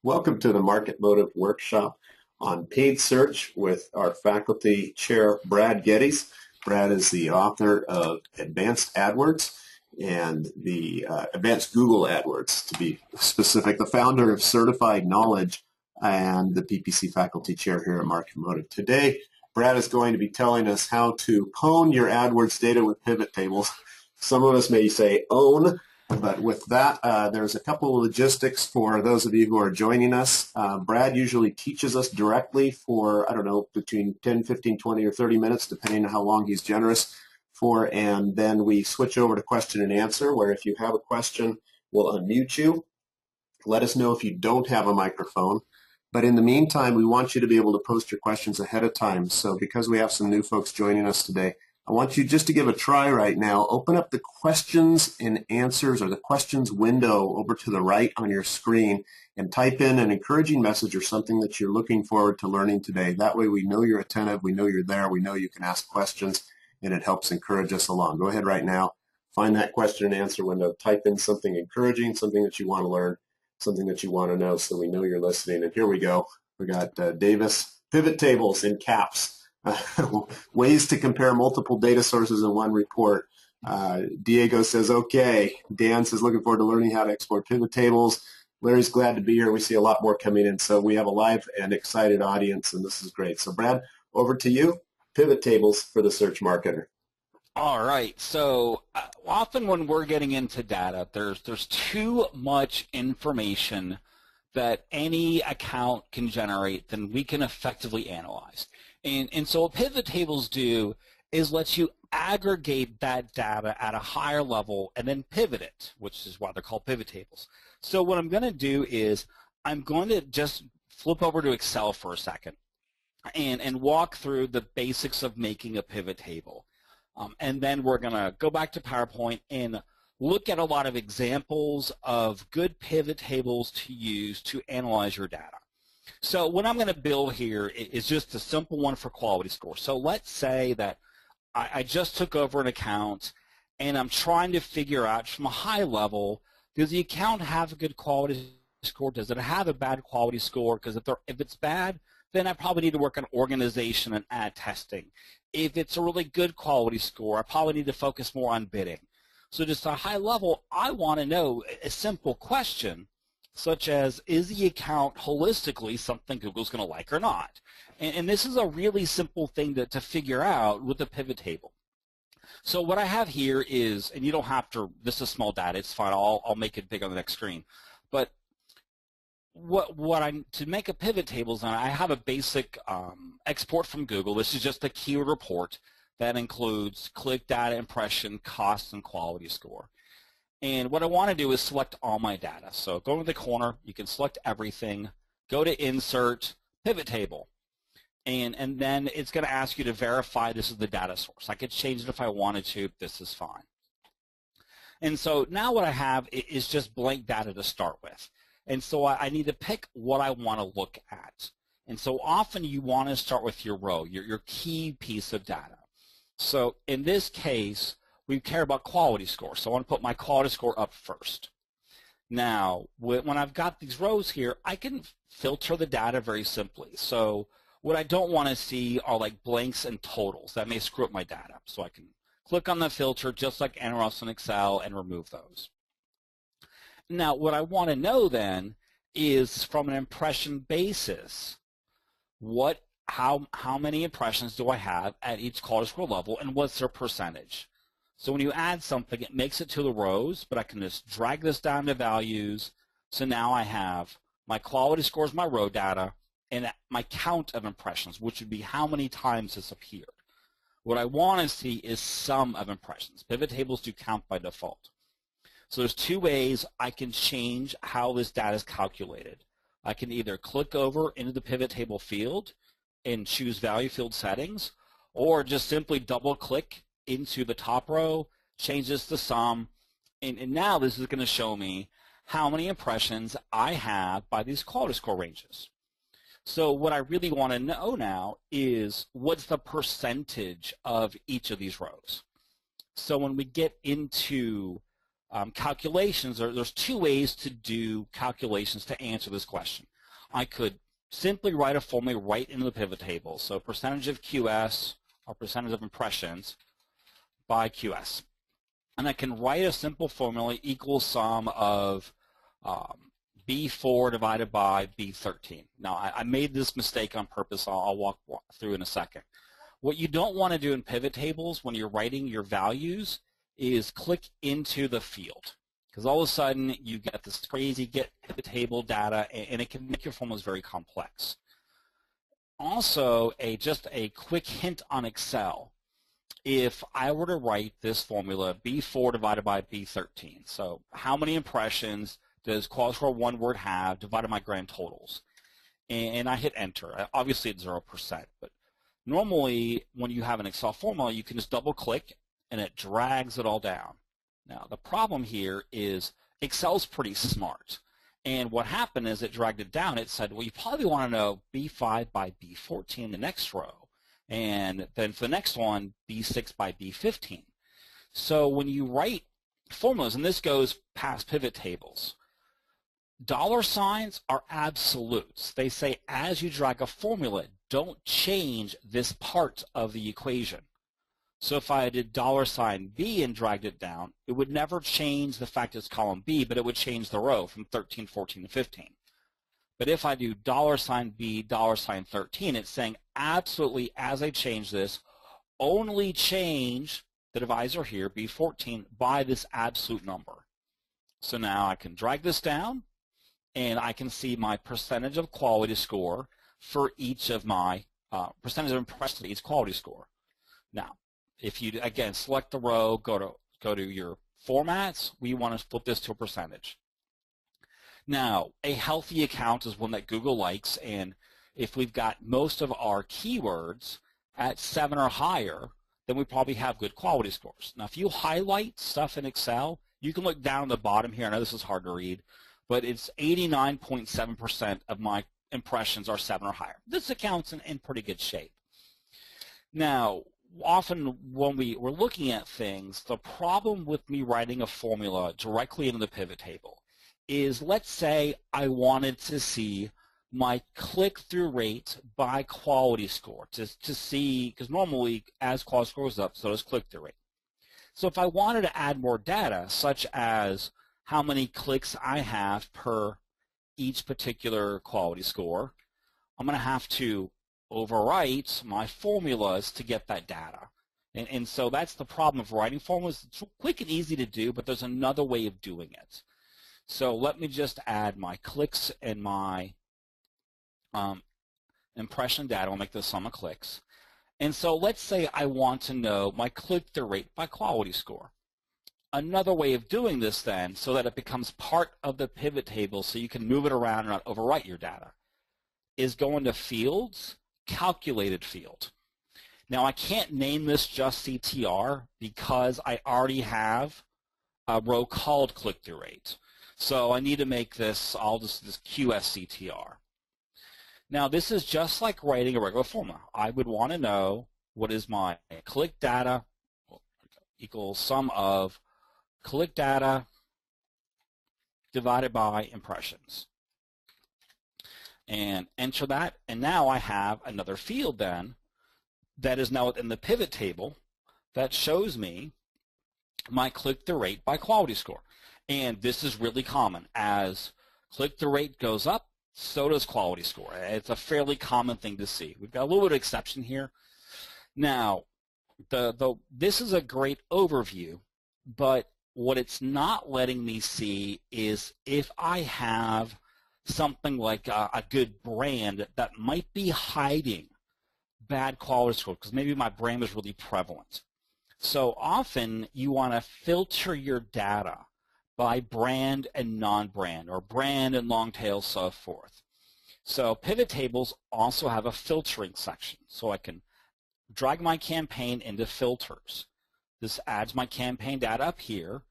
Welcome to the Market Motive Workshop on paid search with our faculty chair, Brad Geddes. Brad is the author of Advanced AdWords and the Advanced Google AdWords, to be specific, the founder of Certified Knowledge and the PPC Faculty Chair here at Market Motive. Today, Brad is going to be telling us how to pwn your AdWords data with pivot tables. Some of us may say own, but with that, there's a couple of logistics for those of you who are joining us. Brad usually teaches us directly for, I don't know, between 10, 15, 20, or 30 minutes, depending on how long he's generous for, and then we switch over to question and answer, where if you have a question, we'll unmute you. Let us know if you don't have a microphone. But in the meantime, we want you to be able to post your questions ahead of time. So because we have some new folks joining us today, I want you just to give a try right now. Open up the questions and answers, or the questions window over to the right on your screen, and type in an encouraging message or something that you're looking forward to learning today. That way we know you're attentive, we know you're there, we know you can ask questions, and it helps encourage us along. Go ahead right now, find that question and answer window, type in something encouraging, something that you want to learn, something that you want to know, so we know you're listening. And here we go. We got Davis, pivot tables in caps. Ways to compare multiple data sources in one report. Diego says, okay. Dan says, looking forward to learning how to export pivot tables. Larry's glad to be here. We see a lot more coming in. So we have a live and excited audience, and this is great. So Brad, over to you. Pivot tables for the search marketer. All right. So often when we're getting into data, there's too much information that any account can generate than we can effectively analyze. And so what pivot tables do is let you aggregate that data at a higher level and then pivot it, which is why they're called pivot tables. So what I'm going to do is I'm going to just flip over to Excel for a second and walk through the basics of making a pivot table. And then we're going to go back to PowerPoint and look at a lot of examples of good pivot tables to use to analyze your data. So what I'm going to build here is just a simple one for quality score. So let's say that I just took over an account and I'm trying to figure out from a high level, does the account have a good quality score? Does it have a bad quality score? Because if it's bad, then I probably need to work on organization and ad testing. If it's a really good quality score, I probably need to focus more on bidding. So just at a high level, I want to know a simple question, such as, is the account holistically something Google's going to like or not? And this is a really simple thing to figure out with a pivot table. So what I have here is, and you don't have to, this is small data, it's fine, I'll make it big on the next screen. But to make a pivot table, I have a basic export from Google. This is just a keyword report that includes click data, impression, cost, and quality score. And what I want to do is select all my data. So go to the corner, you can select everything, go to Insert, Pivot Table. And then it's going to ask you to verify this is the data source. I could change it if I wanted to. This is fine. And so now what I have is just blank data to start with. And so I need to pick what I want to look at. And so often you want to start with your row, your key piece of data. So in this case, we care about quality score. So I want to put my quality score up first. Now, when I've got these rows here, I can filter the data very simply. So what I don't want to see are like blanks and totals. That may screw up my data. So I can click on the filter just like anywhere else in Excel and remove those. Now, what I want to know then is from an impression basis, how many impressions do I have at each quality score level, and what's their percentage? So when you add something, it makes it to the rows, but I can just drag this down to values. So now I have my quality scores, my row data, and my count of impressions, which would be how many times this appeared. What I want to see is sum of impressions. Pivot tables do count by default. So there's two ways I can change how this data is calculated. I can either click over into the pivot table field and choose value field settings, or just simply double click into the top row, change this to sum, and now this is going to show me how many impressions I have by these quality score ranges. So what I really want to know now is what's the percentage of each of these rows. So when we get into calculations, there's two ways to do calculations to answer this question. I could simply write a formula right into the pivot table. So percentage of QS, or percentage of impressions, by QS. And I can write a simple formula equals sum of B4 divided by B13. Now, I made this mistake on purpose. I'll walk through in a second. What you don't want to do in pivot tables when you're writing your values is click into the field, because all of a sudden you get this crazy get pivot table data, and it can make your formulas very complex. Also, just a quick hint on Excel. If I were to write this formula, B4 divided by B13, so how many impressions does quality score one word have divided by grand totals? And I hit enter. Obviously it's 0%, but normally when you have an Excel formula, you can just double click and it drags it all down. Now the problem here is Excel's pretty smart. And what happened is it dragged it down. It said, well, you probably want to know B5 by B14, the next row. And then for the next one, B6 by B15. So when you write formulas, and this goes past pivot tables, dollar signs are absolutes. They say as you drag a formula, don't change this part of the equation. So if I did $B and dragged it down, it would never change the fact it's column B, but it would change the row from 13, 14, to 15. But if I do $B, $13, it's saying absolutely as I change this, only change the divisor here, B14, by this absolute number. So now I can drag this down, and I can see my percentage of quality score for each of my percentage of impressions for each quality score. Now, if you, again, select the row, go to your formats, we want to flip this to a percentage. Now, a healthy account is one that Google likes, and if we've got most of our keywords at 7 or higher, then we probably have good quality scores. Now, if you highlight stuff in Excel, you can look down the bottom here. I know this is hard to read, but it's 89.7% of my impressions are 7 or higher. This account's in pretty good shape. Now, often when we're looking at things, the problem with me writing a formula directly into the pivot table is, let's say I wanted to see my click-through rate by quality score to see, because normally as quality score goes up, so does click-through rate. So if I wanted to add more data, such as how many clicks I have per each particular quality score, I'm going to have to overwrite my formulas to get that data. And so that's the problem of writing formulas. It's quick and easy to do, but there's another way of doing it. So let me just add my clicks and my impression data. I'll make the sum of clicks. And so let's say I want to know my click-through rate by quality score. Another way of doing this then, so that it becomes part of the pivot table so you can move it around and not overwrite your data, is go into Fields, Calculated Field. Now I can't name this just CTR because I already have a row called click-through rate. So I need to make this, this QSCTR. Now this is just like writing a regular formula. I would want to know what is my click data equals sum of click data divided by impressions. And enter that, and now I have another field then that is now within the pivot table that shows me my click-through rate by quality score. And this is really common. As click-through rate goes up, so does quality score. It's a fairly common thing to see. We've got a little bit of exception here. Now, this is a great overview, but what it's not letting me see is if I have something like a good brand that might be hiding bad quality score, because maybe my brand is really prevalent. So often you want to filter your data by brand and non-brand, or brand and long tail, so forth. So pivot tables also have a filtering section, so I can drag my campaign into filters. This adds my campaign data up here,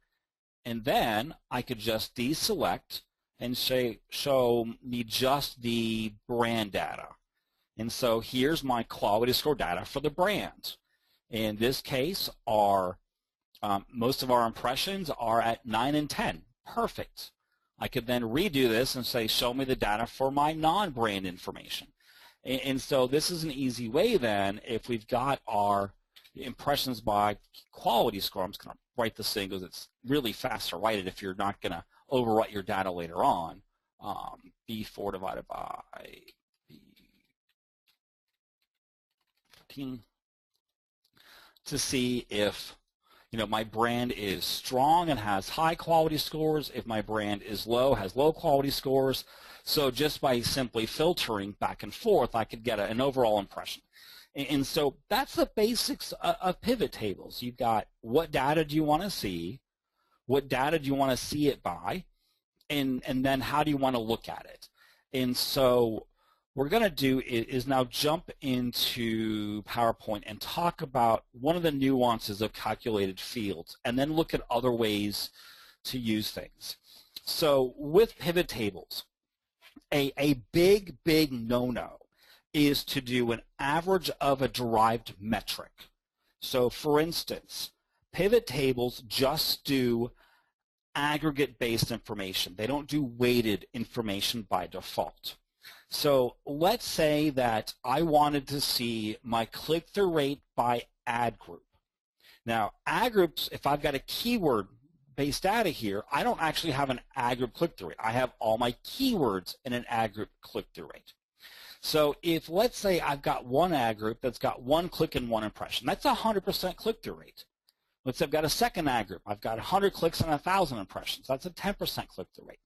and then I could just deselect and say, show me just the brand data. And so here's my quality score data for the brand. In this case, most of our impressions are at 9 and 10. Perfect. I could then redo this and say, show me the data for my non-brand information. And so this is an easy way then, if we've got our impressions by quality score. I'm just going to write this in because it's really fast to write it if you're not going to overwrite your data later on. B4 divided by B14 to see if my brand is strong and has high quality scores, if my brand is low, has low quality scores. So just by simply filtering back and forth, I could get an overall impression. And so that's the basics of pivot tables. You've got what data do you want to see, what data do you want to see it by, and then how do you want to look at it. And so what we're going to do is now jump into PowerPoint and talk about one of the nuances of calculated fields, and then look at other ways to use things. So with pivot tables, a big no-no is to do an average of a derived metric. So for instance, pivot tables just do aggregate-based information. They don't do weighted information by default. So let's say that I wanted to see my click-through rate by ad group. Now, ad groups, if I've got a keyword-based data here, I don't actually have an ad group click-through rate. I have all my keywords in an ad group click-through rate. So if, let's say, I've got one ad group that's got one click and one impression, that's a 100% click-through rate. Let's say I've got a second ad group. I've got 100 clicks and 1,000 impressions. That's a 10% click-through rate.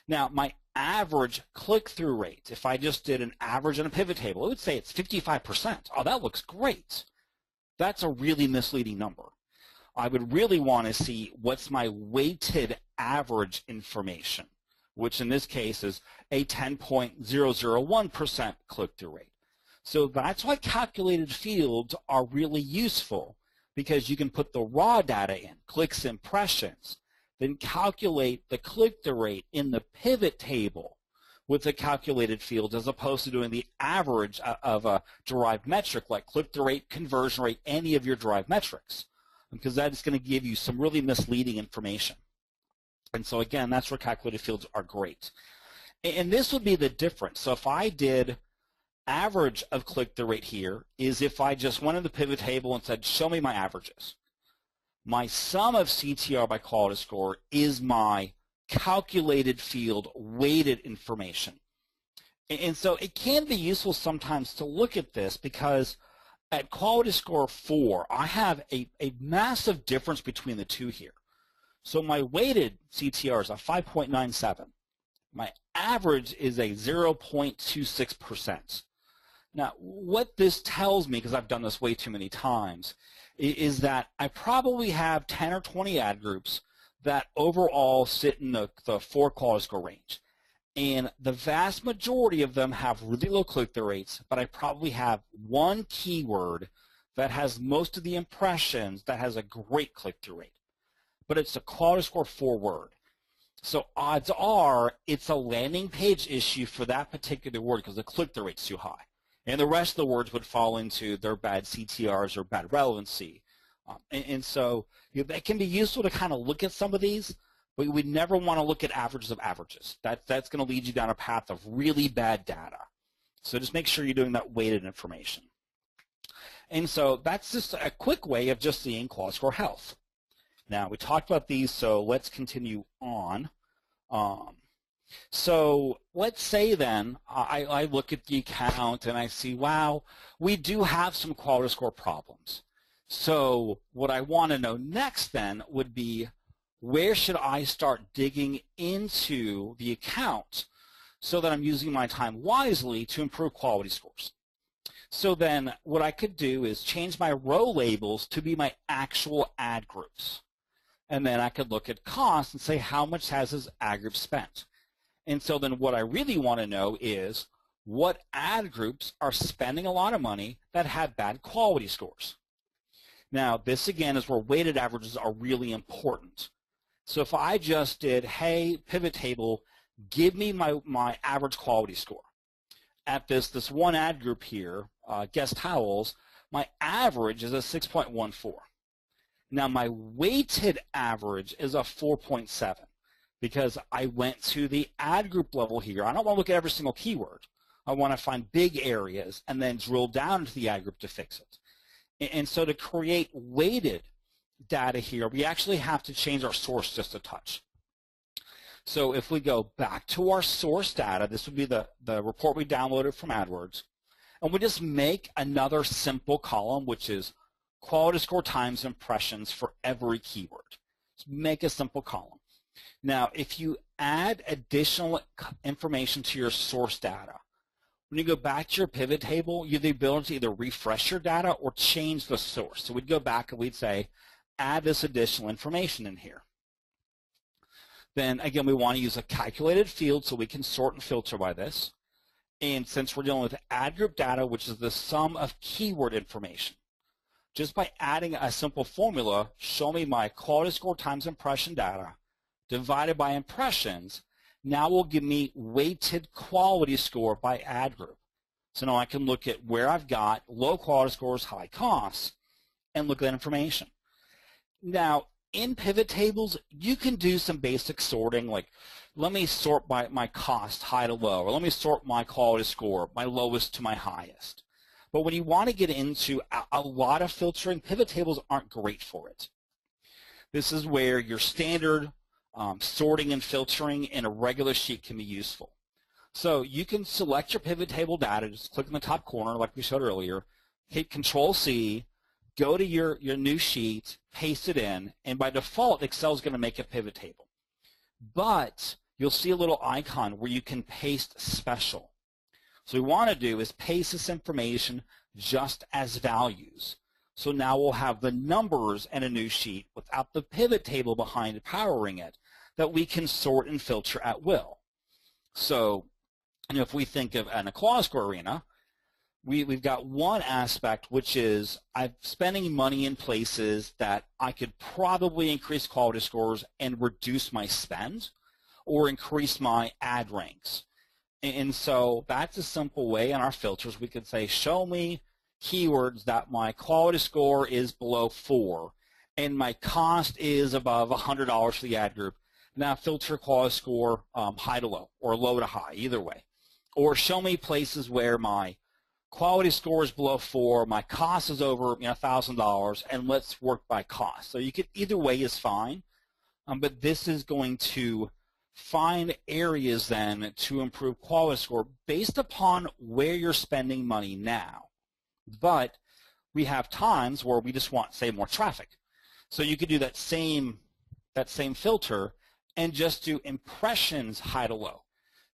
Now, my average click-through rate, if I just did an average on a pivot table, it would say it's 55%. Oh, that looks great. That's a really misleading number. I would really want to see what's my weighted average information, which in this case is a 10.001% click-through rate. So that's why calculated fields are really useful, because you can put the raw data in, clicks, impressions, then calculate the click-through rate in the pivot table with the calculated fields, as opposed to doing the average of a derived metric like click-through rate, conversion rate, any of your derived metrics, because that is going to give you some really misleading information. And so again, that's where calculated fields are great. And this would be the difference. So if I did average of click-through rate here, is if I just went in the pivot table and said, show me my averages. My sum of CTR by quality score is my calculated field weighted information. And so it can be useful sometimes to look at this, because at quality score 4, I have a massive difference between the two here. So my weighted CTR is a 5.97. My average is a 0.26%. Now, what this tells me, because I've done this way too many times, is that I probably have 10 or 20 ad groups that overall sit in the 4 quality score range. And the vast majority of them have really low click-through rates, but I probably have one keyword that has most of the impressions that has a great click-through rate. But it's a quality score 4 word. So odds are it's a landing page issue for that particular word because the click-through rate's too high. And the rest of the words would fall into their bad CTRs or bad relevancy. And so it can be useful to kind of look at some of these, but we never want to look at averages of averages. That's going to lead you down a path of really bad data. So just make sure you're doing that weighted information. And so that's just a quick way of just seeing quality score health. Now, we talked about these, so let's continue on. So let's say then I look at the account and I see, wow, we do have some quality score problems. So what I want to know next then would be, where should I start digging into the account so that I'm using my time wisely to improve quality scores? So then what I could do is change my row labels to be my actual ad groups. And then I could look at costs and say, how much has this ad group spent? And so then what I really want to know is, what ad groups are spending a lot of money that have bad quality scores? Now, this again is where weighted averages are really important. So if I just did, hey, pivot table, give me my average quality score. At this one ad group here, guest towels, my average is a 6.14. Now my weighted average is a 4.7. because I went to the ad group level here. I don't want to look at every single keyword. I want to find big areas and then drill down into the ad group to fix it. And so to create weighted data here, we actually have to change our source just a touch. So if we go back to our source data, this would be the report we downloaded from AdWords, and we just make another simple column, which is quality score times impressions for every keyword. Just make a simple column. Now, if you add additional information to your source data, when you go back to your pivot table, you have the ability to either refresh your data or change the source. So we'd go back and we'd say, add this additional information in here. Then again, we want to use a calculated field so we can sort and filter by this. And since we're dealing with ad group data, which is the sum of keyword information, just by adding a simple formula, show me my quality score times impression data divided by impressions, now will give me weighted quality score by ad group. So now I can look at where I've got low quality scores, high costs, and look at that information. Now, in pivot tables, you can do some basic sorting, like let me sort by my cost, high to low, or let me sort my quality score, my lowest to my highest. But when you want to get into a lot of filtering, pivot tables aren't great for it. This is where your standard sorting and filtering in a regular sheet can be useful. So you can select your pivot table data, just click in the top corner like we showed earlier, hit Control-C, go to your new sheet, paste it in, and by default, Excel is going to make a pivot table. But you'll see a little icon where you can paste special. So what we want to do is paste this information just as values. So now we'll have the numbers in a new sheet without the pivot table behind it powering it that we can sort and filter at will. So if we think of an quality score arena, we've got one aspect, which is I'm spending money in places that I could probably increase quality scores and reduce my spend or increase my ad ranks. And so that's a simple way in our filters. We could say, show me keywords that my quality score is below 4 and my cost is above $100 for the ad group. Now filter quality score high to low or low to high, either way. Or show me places where my quality score is below 4, my cost is over $1,000, and let's work by cost. So you could, either way is fine, but this is going to find areas then to improve quality score based upon where you're spending money now. But we have times where we just want, say, more traffic. So you could do that same filter and just do impressions high to low.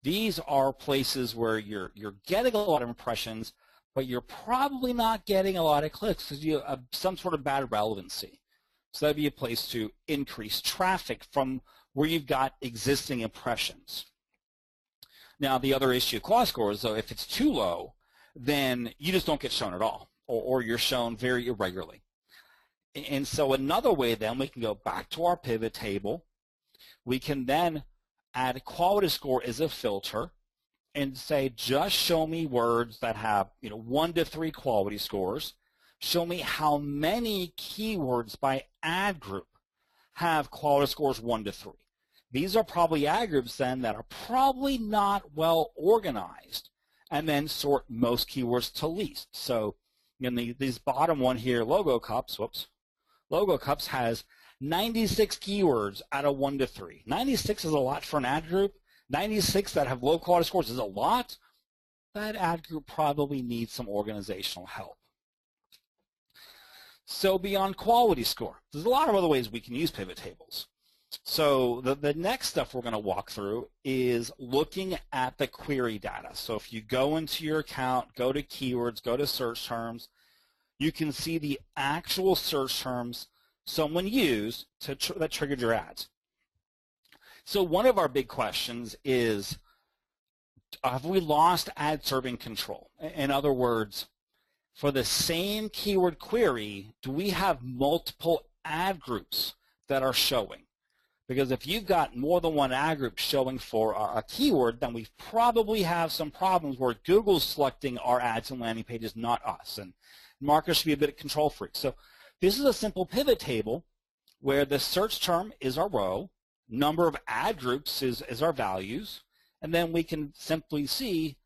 These are places where you're getting a lot of impressions, but you're probably not getting a lot of clicks because you have some sort of bad relevancy. So that'd be a place to increase traffic from where you've got existing impressions. Now, the other issue of quality score is, though, if it's too low, then you just don't get shown at all, or you're shown very irregularly. And so another way then, we can go back to our pivot table. We can then add a quality score as a filter and say, just show me words that have 1 to 3 quality scores. Show me how many keywords by ad group have quality scores 1 to 3. These are probably ad groups then that are probably not well organized, and then sort most keywords to least. So these bottom one here, logo cups, logo cups has 96 keywords out of 1 to 3. 96 is a lot for an ad group. 96 that have low quality scores is a lot. That ad group probably needs some organizational help. So beyond quality score, there's a lot of other ways we can use pivot tables. So the next stuff we're going to walk through is looking at the query data. So if you go into your account, go to keywords, go to search terms, you can see the actual search terms someone used that triggered your ads. So one of our big questions is, have we lost ad serving control? In other words, for the same keyword query, do we have multiple ad groups that are showing? Because if you've got more than one ad group showing for a keyword, then we probably have some problems where Google's selecting our ads and landing pages, not us. And marketers should be a bit of control freaks. So this is a simple pivot table where the search term is our row, number of ad groups is our values, and then we can simply see,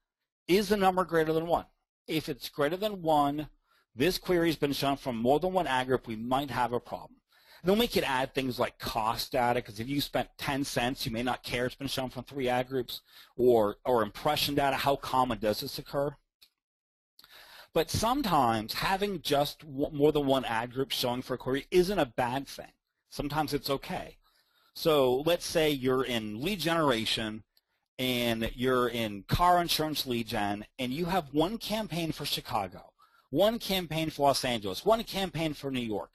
is the number greater than 1? If it's greater than 1, this query has been shown from more than one ad group, we might have a problem. Then we could add things like cost data, because if you spent 10 cents, you may not care it's been shown from 3 ad groups, or impression data, how common does this occur? But sometimes having just more than one ad group showing for a query isn't a bad thing. Sometimes it's okay. So let's say you're in lead generation and you're in car insurance lead gen, and you have one campaign for Chicago, one campaign for Los Angeles, one campaign for New York.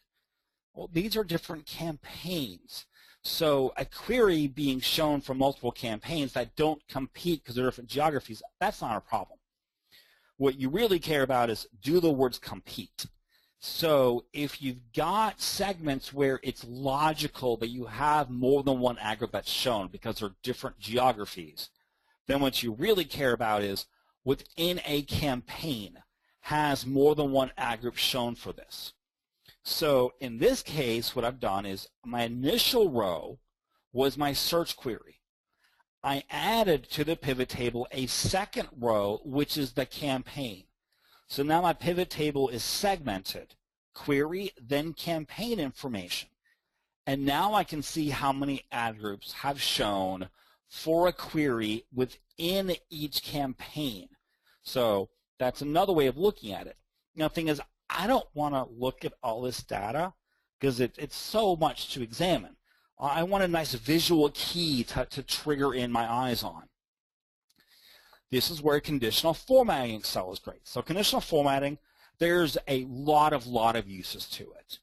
Well, these are different campaigns. So a query being shown for multiple campaigns that don't compete because they're different geographies, that's not a problem. What you really care about is, do the words compete? So if you've got segments where it's logical that you have more than one ad group that's shown because they're different geographies, then what you really care about is, within a campaign, has more than one ad group shown for this. So in this case, what I've done is, my initial row was my search query. I added to the pivot table a second row, which is the campaign. So now my pivot table is segmented: query, then campaign information. And now I can see how many ad groups have shown for a query within each campaign. So that's another way of looking at it. Now, the thing is, I don't want to look at all this data because it's so much to examine. I want a nice visual key to trigger in my eyes on. This is where conditional formatting in Excel is great. So conditional formatting, there's a lot of uses to it.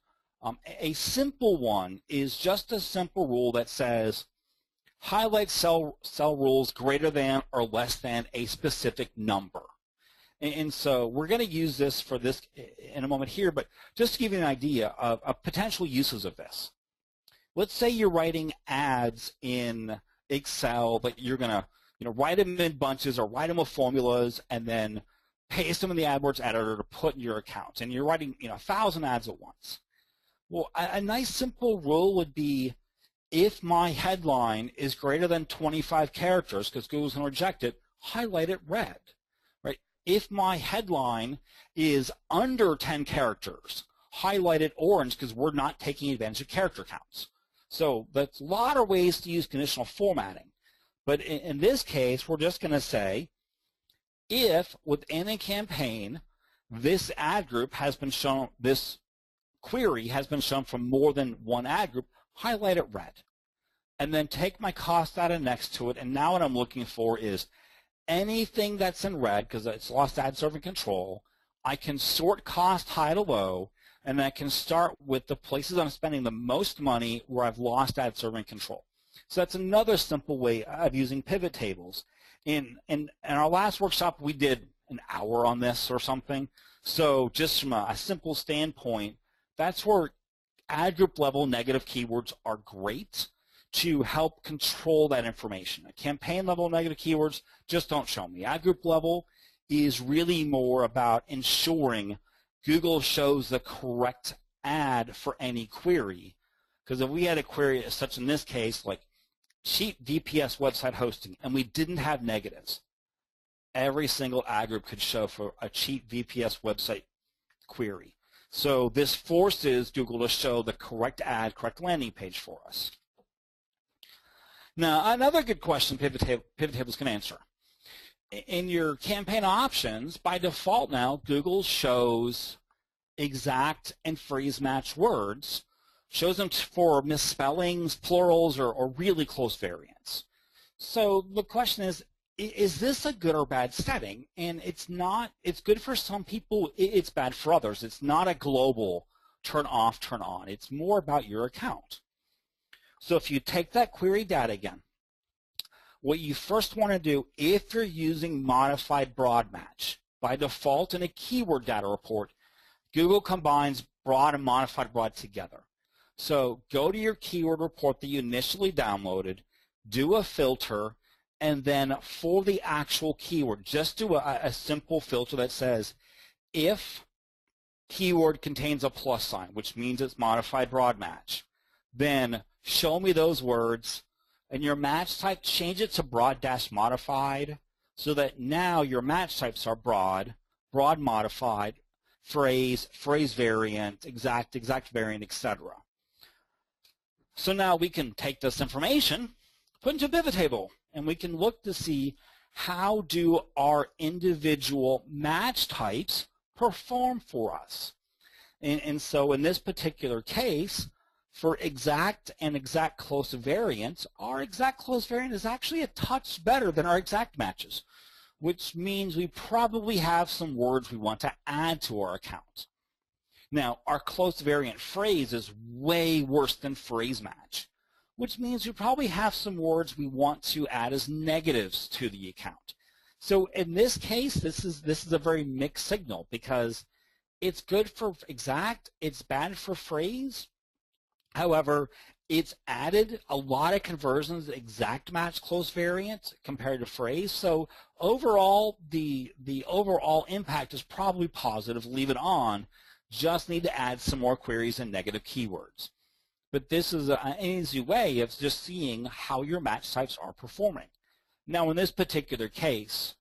A simple one is just a simple rule that says, highlight cell rules greater than or less than a specific number. And so we're going to use this for this in a moment here, but just to give you an idea of potential uses of this. Let's say you're writing ads in Excel, but you're going to write them in bunches or write them with formulas and then paste them in the AdWords editor to put in your account. And you're writing 1,000 ads at once. Well, a nice simple rule would be, if my headline is greater than 25 characters, because Google's going to reject it, highlight it red. Right? If my headline is under 10 characters, highlight it orange, because we're not taking advantage of character counts. So that's a lot of ways to use conditional formatting. But in this case, we're just going to say, if within a campaign, this ad group has been shown, this query has been shown from more than one ad group, highlight it red. And then take my cost data next to it, and now what I'm looking for is anything that's in red, because it's lost ad serving control. I can sort cost high to low, and I can start with the places I'm spending the most money where I've lost ad serving control. So that's another simple way of using pivot tables. In our last workshop, we did an hour on this or something. So just from a simple standpoint, that's where ad group level negative keywords are great to help control that information. Campaign level negative keywords just don't show me. Ad group level is really more about ensuring Google shows the correct ad for any query. Because if we had a query such in this case, like cheap VPS website hosting, and we didn't have negatives, every single ad group could show for a cheap VPS website query. So this forces Google to show the correct ad, correct landing page for us. Now, another good question pivot tables can answer. In your campaign options, by default now, Google shows exact and phrase match words, shows them for misspellings, plurals, or really close variants. So the question is this a good or bad setting? And it's not. It's good for some people. It's bad for others. It's not a global turn off, turn on. It's more about your account. So if you take that query data again, what you first want to do, if you're using modified broad match, by default in a keyword data report, Google combines broad and modified broad together. So go to your keyword report that you initially downloaded, do a filter, and then for the actual keyword, just do a simple filter that says, if keyword contains a plus sign, which means it's modified broad match, then show me those words and your match type, change it to broad-modified so that now your match types are broad, broad-modified, phrase, phrase variant, exact variant, etc. So now we can take this information, put into a pivot table, and we can look to see how do our individual match types perform for us. And so in this particular case, for exact and exact close variants, our exact close variant is actually a touch better than our exact matches, which means we probably have some words we want to add to our account. Now, our close variant phrase is way worse than phrase match, which means we probably have some words we want to add as negatives to the account. So in this case, this is a very mixed signal because it's good for exact, it's bad for phrase. However, it's added a lot of conversions, exact match close variant compared to phrase. So overall, the overall impact is probably positive. Leave it on. Just need to add some more queries and negative keywords. But this is an easy way of just seeing how your match types are performing. Now, in this particular case,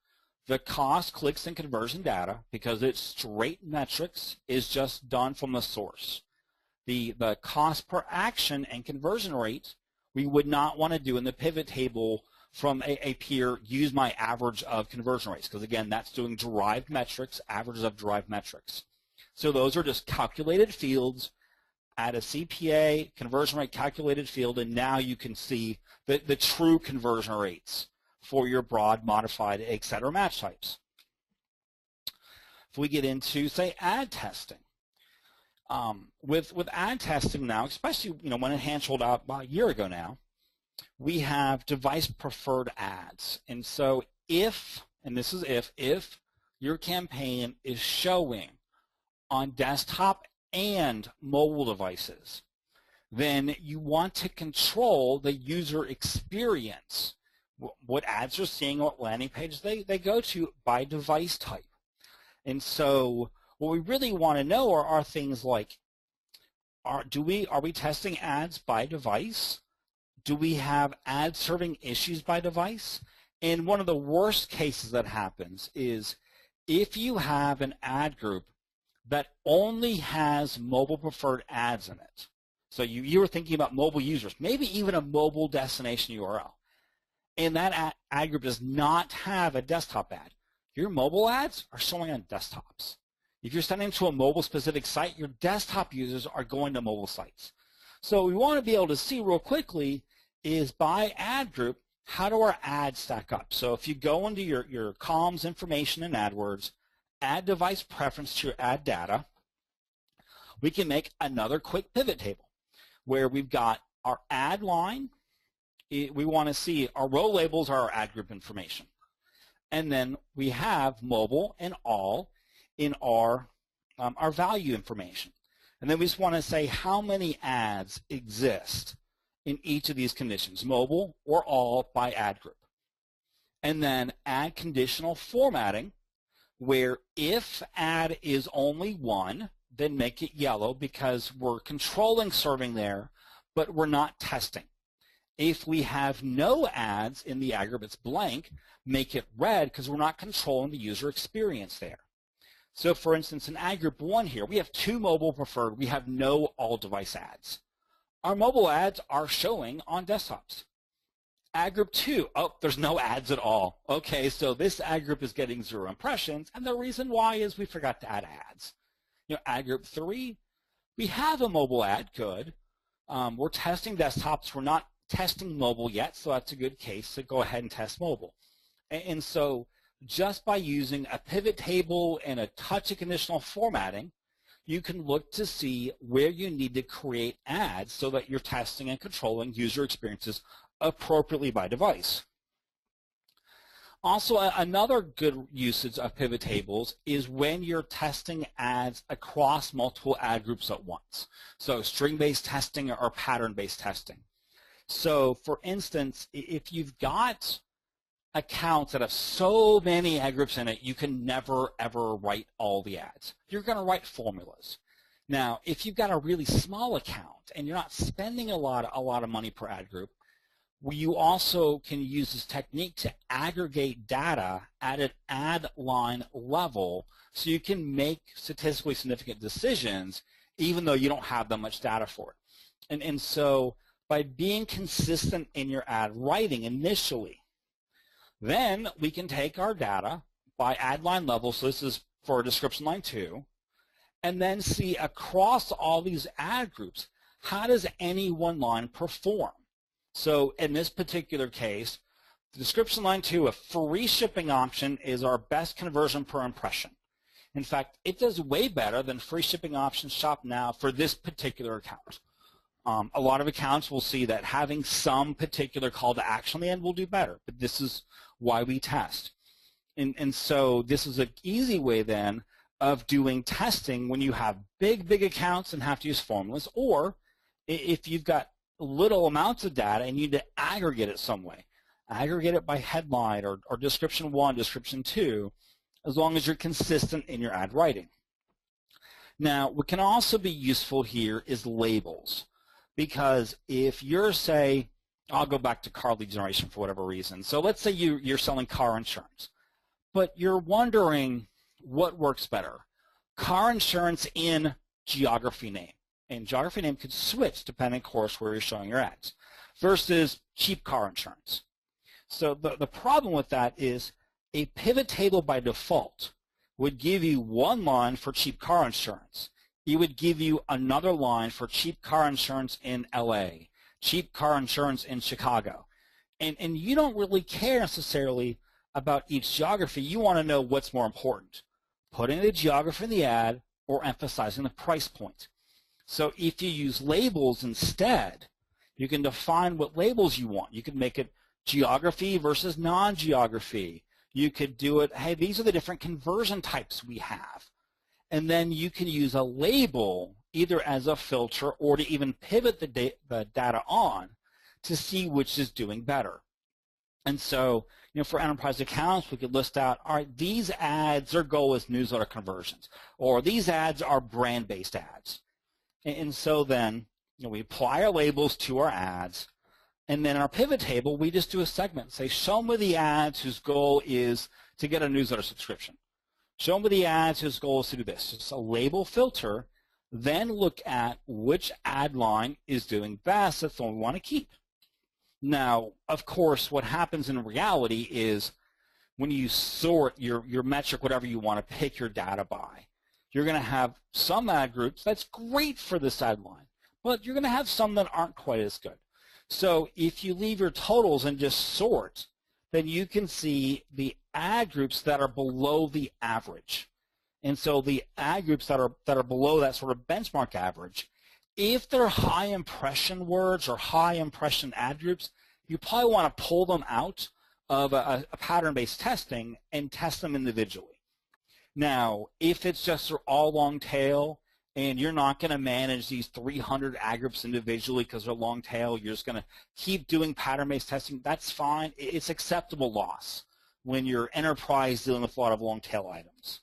the cost, clicks, and conversion data, because it's straight metrics, is just done from the source. The cost per action and conversion rate, we would not want to do in the pivot table from a peer, use my average of conversion rates, because again, that's doing derived metrics, averages of derived metrics. So those are just calculated fields, add a CPA, conversion rate calculated field, and now you can see the true conversion rates for your broad, modified, etc. match types. If we get into, say, ad testing, with ad testing now, especially when Enhanced rolled out about a year ago now, we have device preferred ads. And so if, and this is if your campaign is showing on desktop and mobile devices, then you want to control the user experience, what ads are seeing, what landing pages they go to by device type. And so what we really want to know are things like, are we testing ads by device? Do we have ad serving issues by device? And one of the worst cases that happens is if you have an ad group that only has mobile preferred ads in it. So you were thinking about mobile users, maybe even a mobile destination URL. And that ad group does not have a desktop ad. Your mobile ads are showing on desktops. If you're sending to a mobile specific site, your desktop users are going to mobile sites. So we want to be able to see real quickly is by ad group, how do our ads stack up? So if you go into your columns information in AdWords, add device preference to your ad data, we can make another quick pivot table where we've got our ad line. We want to see our row labels are our ad group information. And then we have mobile and all in our value information. And then we just want to say how many ads exist in each of these conditions, mobile or all by ad group. And then add conditional formatting, where if ad is only one, then make it yellow because we're controlling serving there, but we're not testing. If we have no ads in the ad group, it's blank, make it red because we're not controlling the user experience there. So for instance, in ad group 1 here, we have 2 mobile preferred. We have no all device ads. Our mobile ads are showing on desktops. Ad group 2, oh, there's no ads at all. Okay, so this ad group is getting 0 impressions, and the reason why is we forgot to add ads. Ad group 3, we have a mobile ad, good. We're testing desktops. We're not testing mobile yet, so that's a good case to go ahead and test mobile. And so just by using a pivot table and a touch of conditional formatting, you can look to see where you need to create ads so that you're testing and controlling user experiences appropriately by device. Also, another good usage of pivot tables is when you're testing ads across multiple ad groups at once. So string-based testing or pattern-based testing. So for instance, if you've got accounts that have so many ad groups in it, you can never ever write all the ads. You're going to write formulas. Now, if you've got a really small account and you're not spending a lot of money per ad group, you also can use this technique to aggregate data at an ad line level so you can make statistically significant decisions even though you don't have that much data for it. And so by being consistent in your ad writing initially, then we can take our data by ad line level, so this is for description line 2, and then see across all these ad groups, how does any one line perform? So in this particular case, the description line 2, a free shipping option is our best conversion per impression. In fact, it does way better than free shipping options shop now for this particular account. A lot of accounts will see that having some particular call to action on the end will do better, but this is why we test. And so this is an easy way then of doing testing when you have big accounts and have to use formulas, or if you've got little amounts of data and you need to aggregate it some way. Aggregate it by headline or description 1, description 2, as long as you're consistent in your ad writing. Now, what can also be useful here is labels, because if you're, say, I'll go back to car lead generation for whatever reason. So let's say you're selling car insurance, but you're wondering what works better. Car insurance in geography name. And geography name could switch depending, of course, where you're showing your ads, versus cheap car insurance. So the problem with that is a pivot table by default would give you one line for cheap car insurance. It would give you another line for cheap car insurance in LA, cheap car insurance in Chicago. And you don't really care necessarily about each geography. You want to know what's more important, putting the geography in the ad or emphasizing the price point. So if you use labels instead, you can define what labels you want. You can make it geography versus non-geography. You could do it, hey, these are the different conversion types we have. And then you can use a label either as a filter or to even pivot the data on to see which is doing better. And so, for enterprise accounts, we could list out, all right, these ads, their goal is newsletter conversions, or these ads are brand-based ads. And so then, we apply our labels to our ads, and then in our pivot table, we just do a segment. Say, show me the ads whose goal is to get a newsletter subscription. Show me the ads whose goal is to do this. It's a label filter, then look at which ad line is doing best. That's the one we want to keep. Now, of course, what happens in reality is when you sort your metric, whatever you want to pick your data by, you're going to have some ad groups that's great for this ad line, but you're going to have some that aren't quite as good. So if you leave your totals and just sort, then you can see the ad groups that are below the average. And so the ad groups that are below that sort of benchmark average, if they're high impression words or high impression ad groups, you probably want to pull them out of a pattern-based testing and test them individually. Now, if it's just all long tail and you're not going to manage these 300 ad groups individually because they're long tail, you're just going to keep doing pattern-based testing, that's fine. It's acceptable loss when you're enterprise dealing with a lot of long tail items.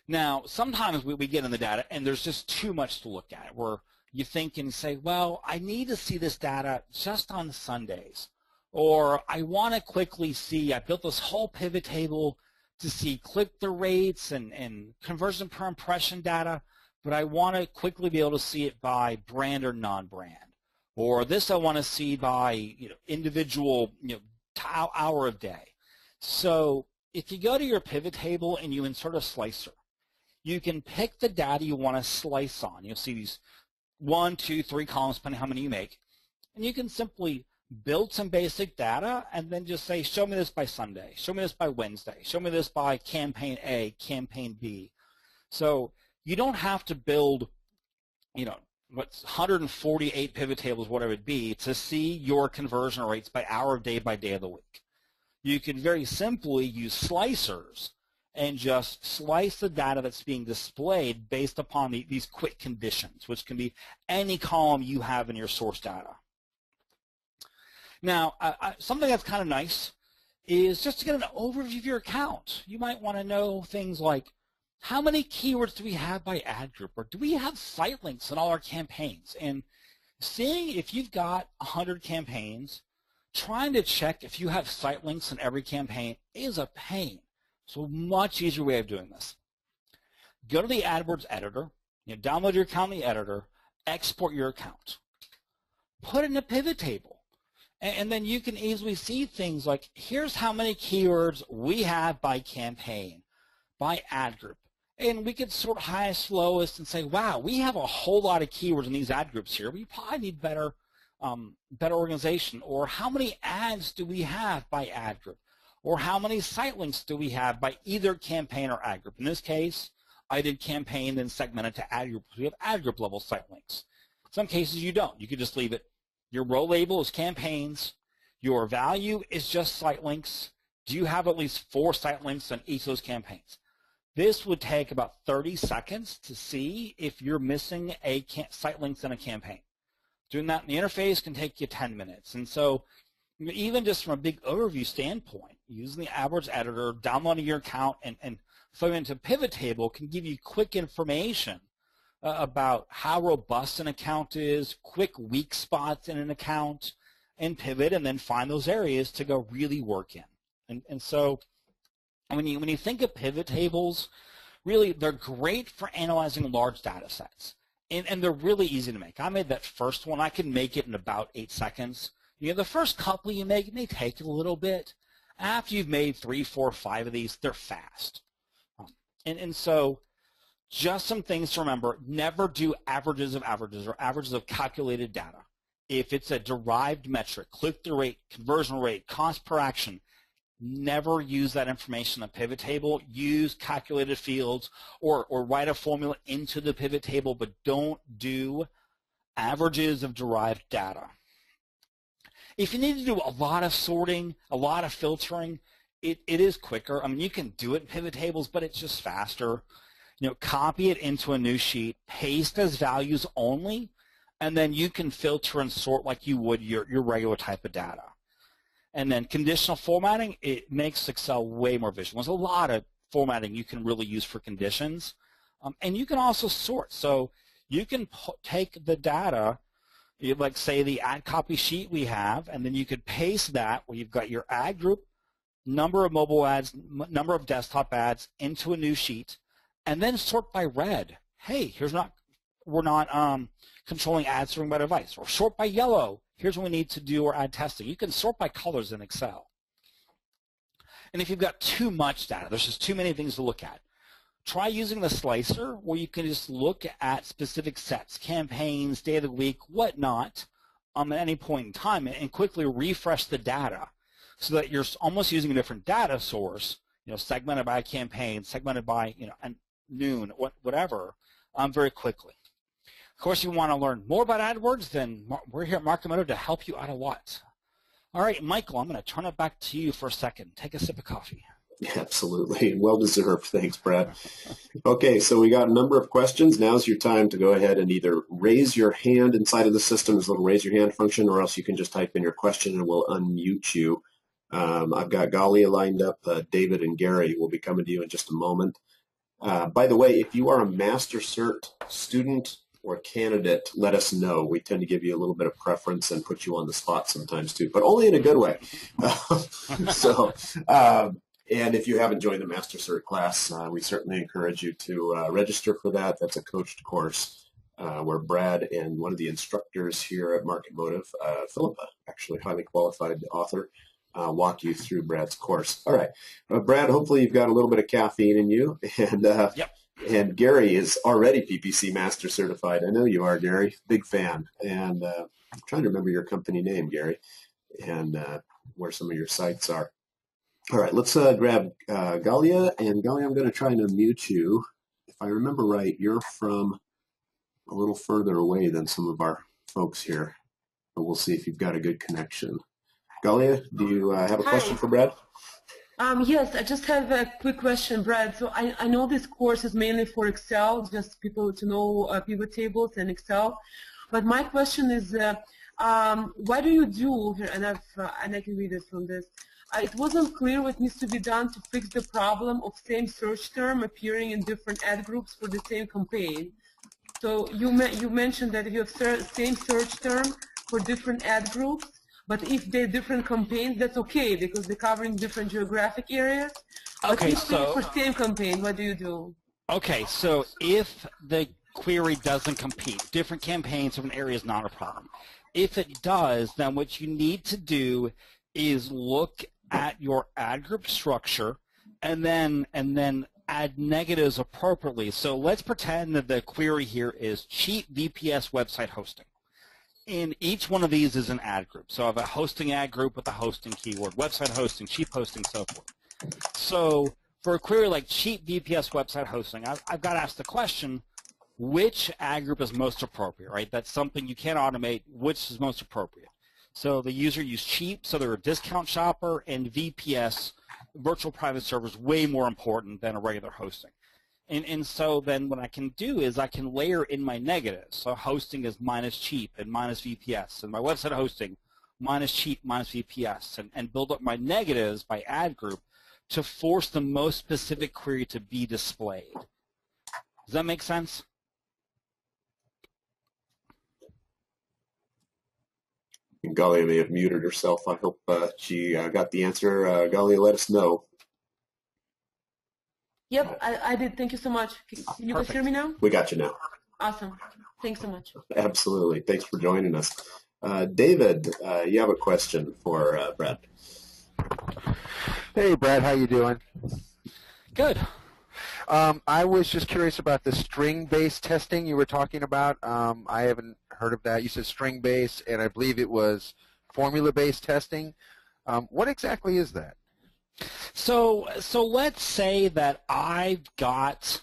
Now, sometimes we get in the data and there's just too much to look at, where you think and say, well, I need to see this data just on Sundays, or I want to quickly see, I built this whole pivot table to see click-through rates and conversion per impression data, but I want to quickly be able to see it by brand or non-brand. Or this I want to see by individual hour of day. So if you go to your pivot table and you insert a slicer, you can pick the data you want to slice on. You'll see these 1, 2, 3 columns, depending on how many you make. And you can simply build some basic data and then just say, show me this by Sunday, show me this by Wednesday, show me this by campaign A, campaign B. So you don't have to build, what's 148 pivot tables, whatever it be, to see your conversion rates by hour of day by day of the week. You can very simply use slicers and just slice the data that's being displayed based upon these quick conditions, which can be any column you have in your source data. Now, something that's kind of nice is just to get an overview of your account. You might want to know things like, how many keywords do we have by ad group? Or do we have site links in all our campaigns? And seeing if you've got 100 campaigns, trying to check if you have site links in every campaign is a pain. So much easier way of doing this. Go to the AdWords editor, download your account in the editor, export your account. Put it in a pivot table. And then you can easily see things like, here's how many keywords we have by campaign, by ad group. And we could sort highest, lowest, and say, wow, we have a whole lot of keywords in these ad groups here. We probably need better organization. Or how many ads do we have by ad group? Or how many site links do we have by either campaign or ad group? In this case, I did campaign, then segmented to ad group. We have ad group level site links. Some cases you don't. You could just leave it. Your row label is campaigns. Your value is just site links. Do you have at least 4 site links on each of those campaigns? This would take about 30 seconds to see if you're missing a site links in a campaign. Doing that in the interface can take you 10 minutes. And so even just from a big overview standpoint, using the AdWords editor, downloading your account, and throwing it into a pivot table can give you quick information about how robust an account is, quick weak spots in an account, and pivot, and then find those areas to go really work in. And so when you think of pivot tables, really they're great for analyzing large data sets. And they're really easy to make. I made that first one. I can make it in about 8 seconds. The first couple you make, it may take a little bit. After you've made 3, 4, 5 of these, they're fast. And so just some things to remember. Never do averages of averages or averages of calculated data. If it's a derived metric, click-through rate, conversion rate, cost per action, never use that information in a pivot table. Use calculated fields or write a formula into the pivot table, but don't do averages of derived data. If you need to do a lot of sorting, a lot of filtering, it is quicker. I mean, you can do it in pivot tables, but it's just faster. Copy it into a new sheet, paste as values only, and then you can filter and sort like you would your regular type of data. And then conditional formatting, it makes Excel way more visual. There's a lot of formatting you can really use for conditions. And you can also sort. So you can take the data, like say the ad copy sheet we have, and then you could paste that where you've got your ad group, number of mobile ads, number of desktop ads into a new sheet, and then sort by red. Hey, we're not controlling ad sorting by device. Or sort by yellow. Here's what we need to do our ad testing. You can sort by colors in Excel. And if you've got too much data, there's just too many things to look at, try using the slicer where you can just look at specific sets, campaigns, day of the week, whatnot, at any point in time and quickly refresh the data so that you're almost using a different data source, segmented by campaign, segmented by, noon, whatever, very quickly. Of course, you want to learn more about AdWords, then we're here at Marketing Motive to help you out a lot. All right, Michael, I'm going to turn it back to you for a second. Take a sip of coffee. Absolutely. Well-deserved. Thanks, Brad. Okay, so we got a number of questions. Now's your time to go ahead and either raise your hand inside of the system, there's a little raise your hand function, or else you can just type in your question and we'll unmute you. I've got Galia lined up. David and Gary will be coming to you in just a moment. By the way, if you are a Master Cert student or candidate, let us know. We tend to give you a little bit of preference and put you on the spot sometimes too, but only in a good way. And if you haven't joined the Master Cert class, we certainly encourage you to register for that. That's a coached course where Brad and one of the instructors here at Market Motive, Philippa, actually highly qualified author, walk you through Brad's course. All right. Brad, hopefully you've got a little bit of caffeine in you. And yep. And Gary is already PPC Master Certified. I know you are, Gary. Big fan. And I'm trying to remember your company name, Gary, and where some of your sites are. All right, let's grab Galia. And Galia, I'm going to try and unmute you. If I remember right, you're from a little further away than some of our folks here. But we'll see if you've got a good connection. Galia, do you have a question for Brad? Yes, I just have a quick question, Brad. So I know this course is mainly for Excel, just people to know pivot tables and Excel. But my question is, why do you do here? And I can read it from this. It wasn't clear what needs to be done to fix the problem of same search term appearing in different ad groups for the same campaign. So you mentioned that you have same search term for different ad groups, but if they're different campaigns, that's okay because they're covering different geographic areas. But Okay, if so for same campaign, what do you do? okay, so if the query doesn't compete, different campaigns from an area is not a problem. If it does, then what you need to do is look at your ad group structure and then add negatives appropriately. So let's pretend that the query here is cheap VPS website hosting. And each one of these is an ad group. So I have a hosting ad group with a hosting keyword, website hosting, cheap hosting, so forth. So for a query like cheap VPS website hosting, I've got to ask the question, which ad group is most appropriate, right? That's something you can't automate. Which is most appropriate? So the user used cheap, so they're a discount shopper, and VPS, virtual private server, is way more important than a regular hosting. And so then what I can do is I can layer in my negatives. So hosting is minus cheap and minus VPS, and my website hosting minus cheap minus VPS, and build up my negatives by ad group to force the most specific query to be displayed. Does that make sense? Galia may have muted herself. I hope she got the answer. Galia, let us know. Yep, I did. Thank you so much. Can you guys hear me now? We got you now. Awesome. Thanks so much. Absolutely. Thanks for joining us. David, you have a question for Brad. Hey, Brad. How you doing? Good. I was just curious about the string-based testing you were talking about. I haven't heard of that. You said string-based, and I believe it was formula-based testing. What exactly is that? So let's say that I've got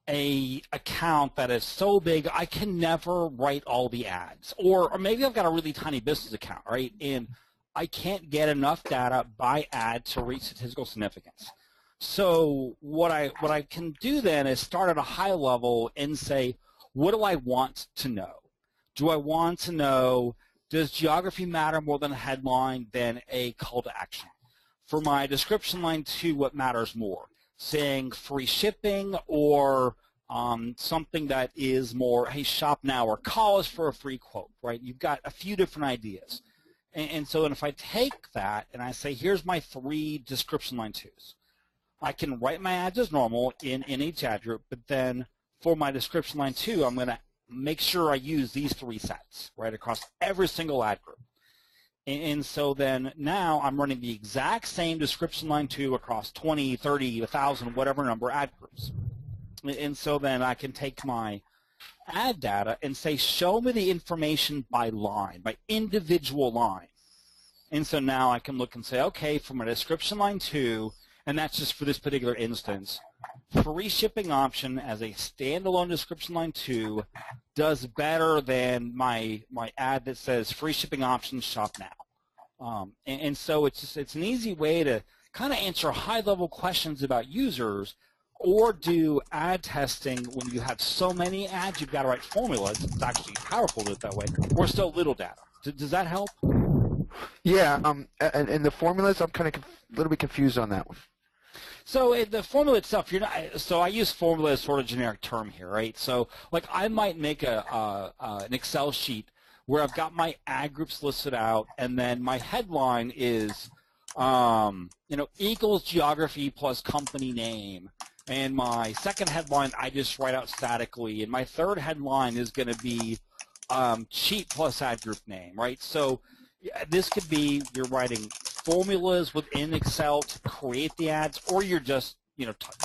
a account that is so big I can never write all the ads, or maybe I've got a really tiny business account, right? And I can't get enough data by ad to reach statistical significance. So what I can do then is start at a high level and say, what do I want to know? Do I want to know, does geography matter more than a headline than a call to action? For my description line 2, what matters more? Saying free shipping or something that is more, hey, shop now, or call us for a free quote, right? You've got a few different ideas. And so if I take that and I say, here's my 3 description line 2s. I can write my ads as normal in each ad group, but then for my description line 2, I'm going to make sure I use these 3 sets, right, across every single ad group. And so then now I'm running the exact same description line 2 across 20, 30, 1,000, whatever number ad groups. And so then I can take my ad data and say, show me the information by line, by individual line. And so now I can look and say, okay, for my description line 2, and that's just for this particular instance, free shipping option as a standalone description line 2 does better than my ad that says free shipping option, shop now. And so it's an easy way to kind of answer high-level questions about users, or do ad testing when you have so many ads you've got to write formulas. It's actually powerful to do it that way, or still little data. Does that help? Yeah, and the formulas, I'm kind of a little bit confused on that one. So the formula itself, so I use formula as sort of a generic term here, right? So like I might make an Excel sheet where I've got my ad groups listed out, and then my headline is, equals geography plus company name. And my second headline I just write out statically, and my third headline is going to be cheap plus ad group name, right? So this could be you're writing formulas within Excel to create the ads, or you're just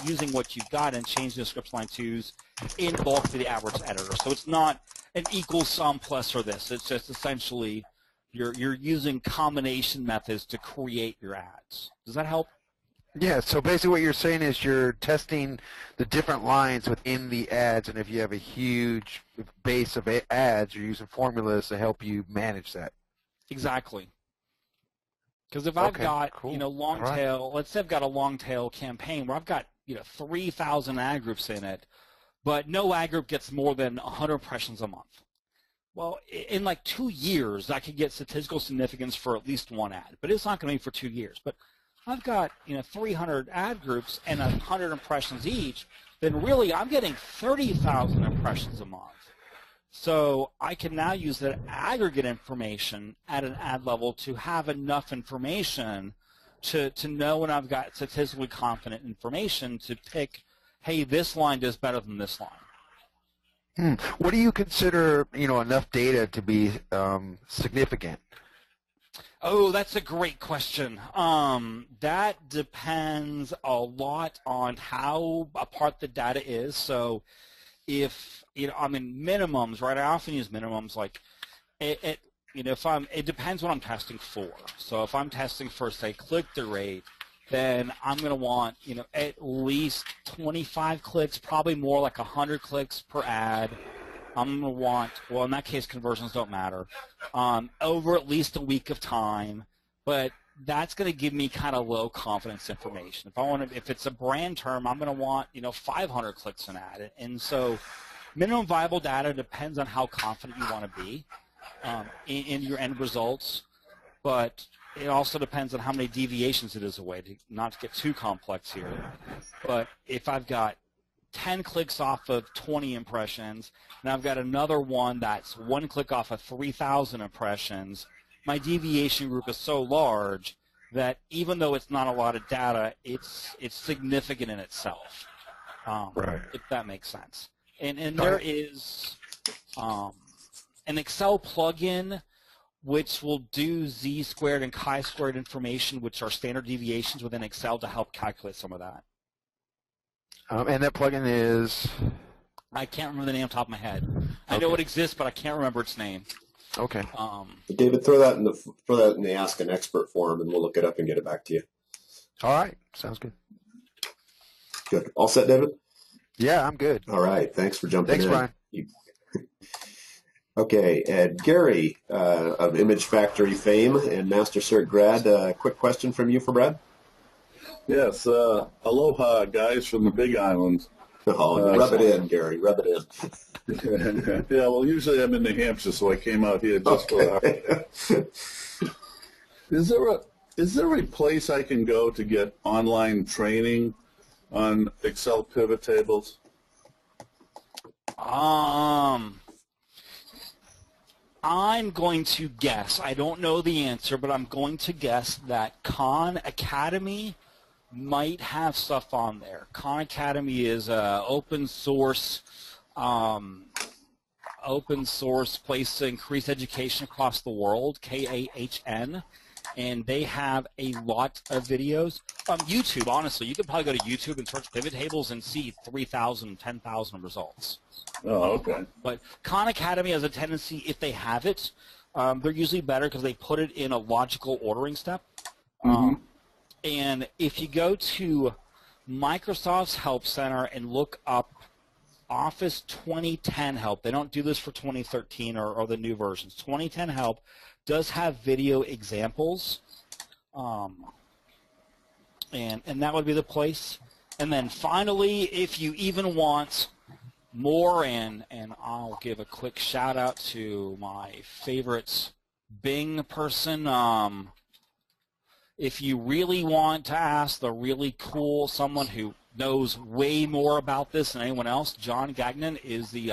using what you've got and changing the description line 2s in bulk to the AdWords editor. So it's not an equal sum plus or this. It's just essentially you're using combination methods to create your ads. Does that help? Yeah, so basically what you're saying is you're testing the different lines within the ads, and if you have a huge base of ads, you're using formulas to help you manage that. Exactly. Because if I've got, cool. long tail, let's say I've got a long tail campaign where I've got, 3,000 ad groups in it, but no ad group gets more than 100 impressions a month. Well, in like 2 years, I could get statistical significance for at least one ad, but it's not going to be for 2 years. But I've got, 300 ad groups and 100 impressions each, then really I'm getting 30,000 impressions a month. So I can now use that aggregate information at an ad level to have enough information to know when I've got statistically confident information to pick, hey, this line does better than this line. What do you consider, enough data to be significant? Oh, that's a great question. That depends a lot on how apart the data is. So if, minimums, right? I often use minimums like it depends what I'm testing for. So if I'm testing for, say, click-through rate, then I'm going to want, at least 25 clicks, probably more like 100 clicks per ad. I'm going to want, well, in that case, conversions don't matter, over at least a week of time, but that's going to give me kind of low confidence information. If it's a brand term, I'm going to want, 500 clicks an ad. And so minimum viable data depends on how confident you want to be in your end results, but it also depends on how many deviations it is away, not to get too complex here. But if I've got 10 clicks off of 20 impressions, and I've got another one that's 1 click off of 3,000 impressions, my deviation group is so large that even though it's not a lot of data, it's significant in itself, Right. if that makes sense. And there is an Excel plugin which will do z-squared and chi-squared information, which are standard deviations within Excel, to help calculate some of that. And that plugin is? I can't remember the name off the top of my head. I know it exists, but I can't remember its name. Okay. David, throw that in the Ask an Expert forum, and we'll look it up and get it back to you. All right. Sounds good. Good. All set, David? Yeah, I'm good. All right. Thanks for jumping in. Thanks, Brian. Okay, and Gary of Image Factory fame and Master Cert grad, quick question from you for Brad? Yes, aloha, guys from the Big Island. Oh, rub it in, Gary, rub it in. Yeah, well, usually I'm in New Hampshire, so I came out here just for Is there a place I can go to get online training on Excel pivot tables? I'm going to guess. I don't know the answer, but I'm going to guess that Khan Academy might have stuff on there. Khan Academy is a open source place to increase education across the world, KAHN, and they have a lot of videos. YouTube, honestly, you could probably go to YouTube and search pivot tables and see 3,000, 10,000 results. Oh, okay. But Khan Academy has a tendency, if they have it, they're usually better because they put it in a logical ordering step. And if you go to Microsoft's Help Center and look up Office 2010 Help, they don't do this for 2013 or the new versions. 2010 Help does have video examples, and that would be the place. And then finally, if you even want more, and I'll give a quick shout out to my favorite Bing person, if you really want to ask the really cool, someone who knows way more about this than anyone else, John Gagnon is the,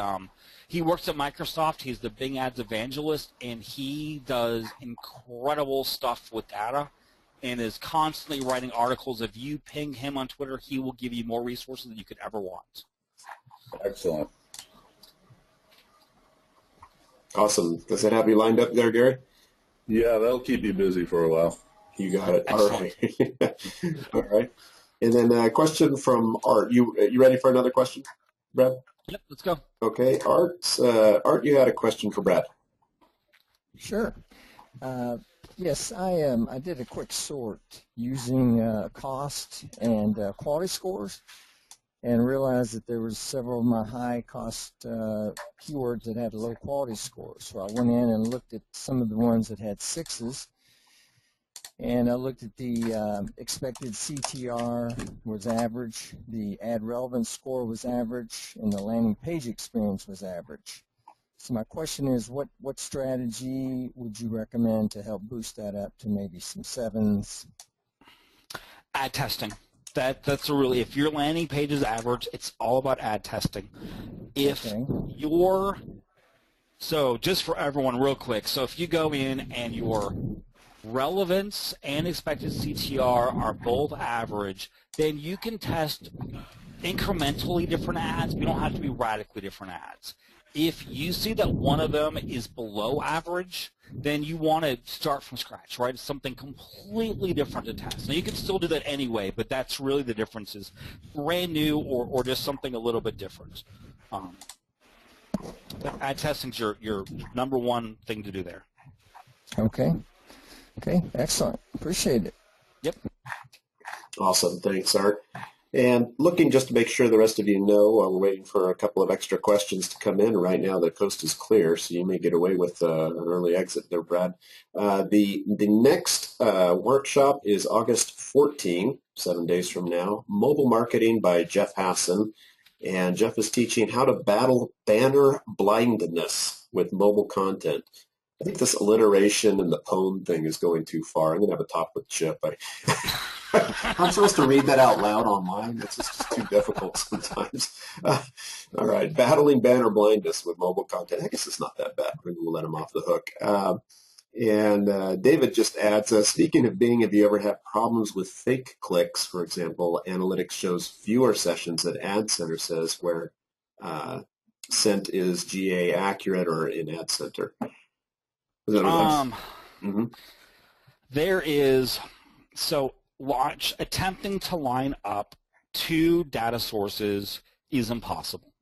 he works at Microsoft. He's the Bing Ads evangelist, and he does incredible stuff with data and is constantly writing articles. If you ping him on Twitter, he will give you more resources than you could ever want. Excellent. Awesome. Does that have you lined up there, Gary? Yeah, that'll keep you busy for a while. You got it. All right. All right. And then a question from Art. You ready for another question, Brad? Yep, let's go. Okay. Art, you had a question for Brad. Sure. Yes, I did a quick sort using cost and quality scores, and realized that there was several of my high-cost keywords that had low quality scores. So I went in and looked at some of the ones that had 6s, and I looked at the expected CTR was average, the ad relevance score was average, and the landing page experience was average. So my question is, what strategy would you recommend to help boost that up to maybe some 7s? Ad testing. That's a really, if your landing page is average, it's all about ad testing. If your So just for everyone real quick, so if you go in and your relevance and expected CTR are both average, then you can test incrementally different ads. We don't have to be radically different ads. If you see that one of them is below average, then you want to start from scratch, right? It's something completely different to test. Now, you can still do that anyway, but that's really the difference is brand new or just something a little bit different. Ad testing is your number one thing to do there. Okay. Okay, excellent. Appreciate it. Yep. Awesome. Thanks, Art. And looking just to make sure the rest of you know, while we're waiting for a couple of extra questions to come in. Right now, the coast is clear, so you may get away with an early exit there, Brad. The next workshop is August 14, 7 days from now. Mobile Marketing by Jeff Hassan. And Jeff is teaching how to battle banner blindness with mobile content. I think this alliteration and the poem thing is going too far. I'm going to have a talk with Chip. I'm supposed to read that out loud online. It's just too difficult sometimes. All right, battling banner blindness with mobile content. I guess it's not that bad. We'll let him off the hook. And David just adds, speaking of Bing, have you ever had problems with fake clicks? For example, analytics shows fewer sessions that Ad Center says where sent is GA accurate or in Ad Center. There is, so attempting to line up two data sources is impossible.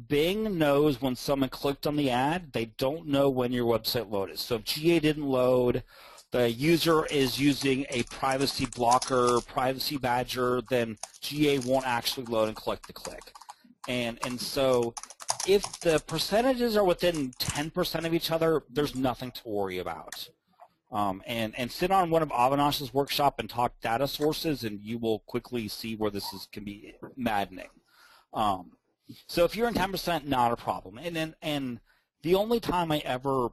Bing knows when someone clicked on the ad. They don't know when your website loaded. So if GA didn't load, the user is using a privacy blocker, privacy badger, then GA won't actually load and collect the click. And so if the percentages are within 10% of each other, there's nothing to worry about. And sit on one of Avinash's workshop and talk data sources, and you will quickly see where this can be maddening. So if you're in 10%, not a problem. And the only time I ever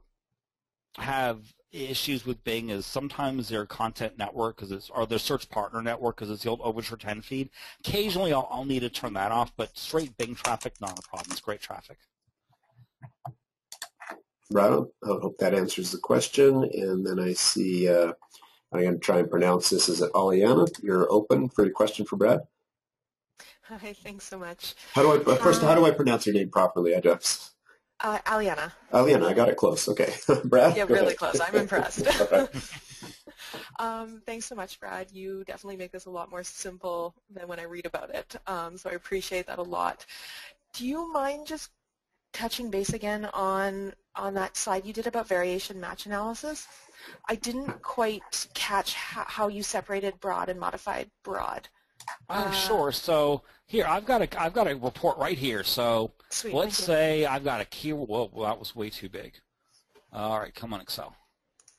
have issues with Bing is sometimes their content network or their search partner network because it's the old Overture 10 feed. Occasionally I'll need to turn that off, but straight Bing traffic, not a problem. It's great traffic. Right on. I hope that answers the question. And then I see, I'm going to try and pronounce this. Is it Aliana? You're open for your question for Brad? Hi, thanks so much. How do I pronounce your name properly? Aliana. Aliana, I got it close. Okay. Brad? Yeah, really close. I'm impressed. Okay. Thanks so much, Brad. You definitely make this a lot more simple than when I read about it, so I appreciate that a lot. Do you mind just touching base again on that slide you did about variation match analysis? I didn't quite catch how you separated broad and modified broad. Sure. So here, I've got a report right here. So Sweet, let's say I've got a keyword. Well, that was way too big. All right, come on, Excel.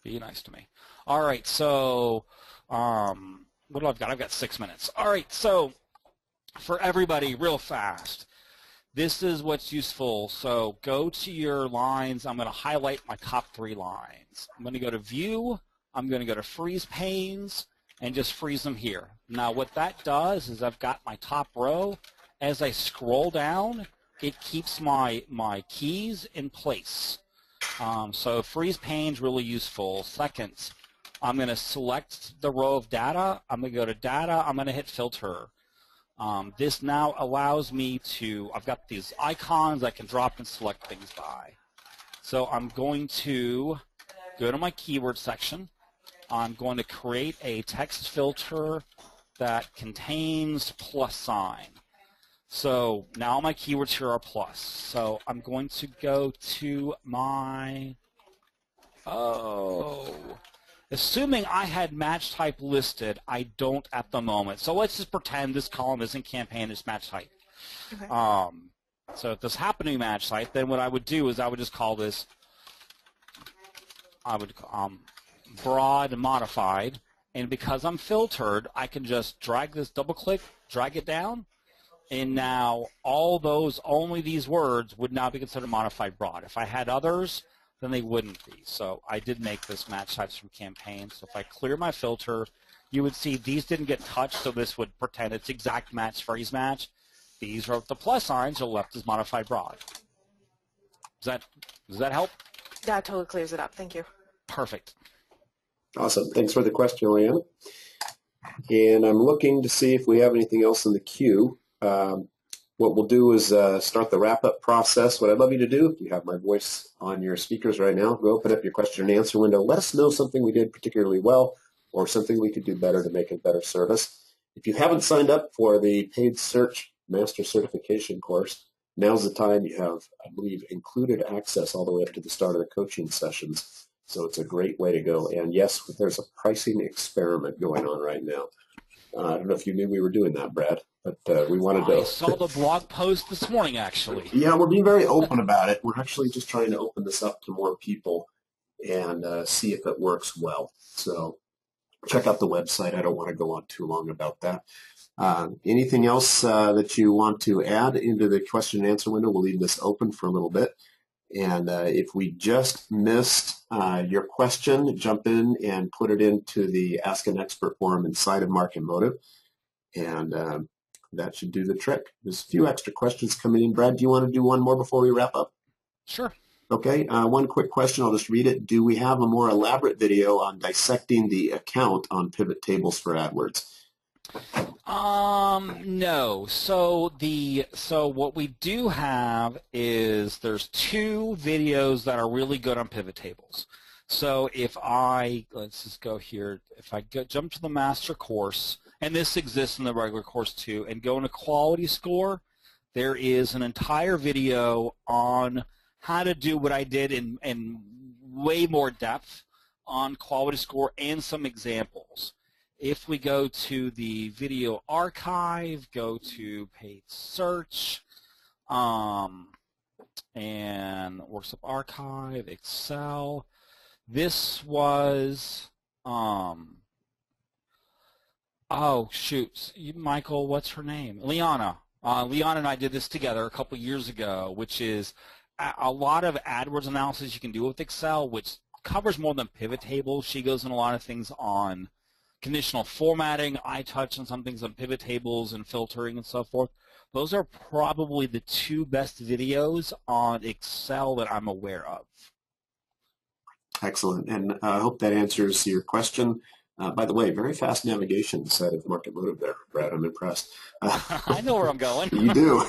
Be nice to me. All right, so what do I've got? I've got 6 minutes. All right, so for everybody, real fast, this is what's useful. So go to your lines. I'm going to highlight my top 3 lines. I'm going to go to View. I'm going to go to Freeze Panes and just freeze them here. Now what that does is I've got my top row. As I scroll down, it keeps my keys in place. So freeze panes really useful. Second, I'm going to select the row of data. I'm going to go to Data. I'm going to hit Filter. This now allows me to, I've got these icons I can drop and select things by. So I'm going to go to my keyword section. I'm going to create a text filter that contains +. So now my keywords here are plus. So I'm going to go to my, assuming I had match type listed, I don't at the moment. So let's just pretend this column isn't campaign, it's match type. Okay. So if this happened to be match type, then what I would do is I would just call this, broad modified, and because I'm filtered, I can just drag this, double click, drag it down, and now only these words would now be considered modified broad. If I had others, then they wouldn't be. So I did make this match types from campaign. So if I clear my filter, you would see these didn't get touched, so this would pretend it's exact match, phrase match. These are the plus signs are left as modified broad. Does that help? That totally clears it up. Thank you. Perfect. Awesome. Thanks for the question, Leanna. And I'm looking to see if we have anything else in the queue. What we'll do is start the wrap-up process. What I'd love you to do, if you have my voice on your speakers right now, go open up your question and answer window. Let us know something we did particularly well or something we could do better to make a better service. If you haven't signed up for the paid search master certification course, now's the time. You have, I believe, included access all the way up to the start of the coaching sessions. So it's a great way to go. And yes, there's a pricing experiment going on right now. I don't know if you knew we were doing that, Brad, but we wanted to. I saw the blog post this morning, actually. Yeah, we're being very open about it. We're actually just trying to open this up to more people and see if it works well. So check out the website. I don't want to go on too long about that. Anything else that you want to add into the question and answer window? We'll leave this open for a little bit. And if we just missed your question, jump in and put it into the Ask an Expert forum inside of Market Motive. And that should do the trick. There's a few extra questions coming in. Brad, do you want to do one more before we wrap up? Sure. Okay, one quick question. I'll just read it. Do we have a more elaborate video on dissecting the account on pivot tables for AdWords? No. So what we do have is there's two videos that are really good on pivot tables. So let's just go here. If I jump to the master course, and this exists in the regular course too, and go into quality score, there is an entire video on how to do what I did in way more depth on quality score and some examples. If we go to the video archive, go to paid search, and works up archive, Excel. This was, oh shoot, Michael, what's her name? Liana. Liana and I did this together a couple years ago, which is a lot of AdWords analysis you can do with Excel, which covers more than pivot tables. She goes in a lot of things on conditional formatting. I touch on some things on pivot tables and filtering and so forth. Those are probably the two best videos on Excel that I'm aware of. Excellent, and I hope that answers your question. By the way, very fast navigation inside of Market Motive there, Brad. I'm impressed. I know where I'm going. You do.